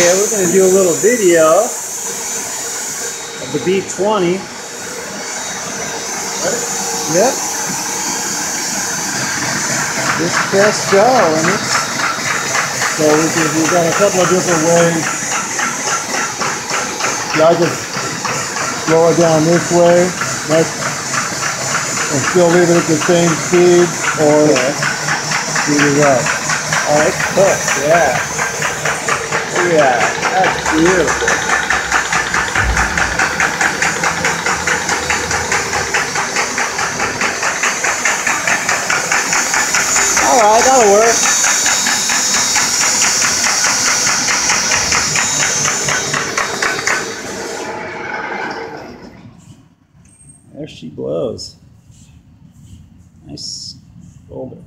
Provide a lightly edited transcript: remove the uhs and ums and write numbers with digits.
Okay, we're going to do a little video of the B20. Ready? Yep. This press jaw limits. So we've got a couple of different ways. Yeah, I could slow it down this way, and still leave it at the same speed, or speed it up. Oh, it's cooked, yeah. Look at that. That's beautiful. Alright, that'll work. There she blows. Nice folder.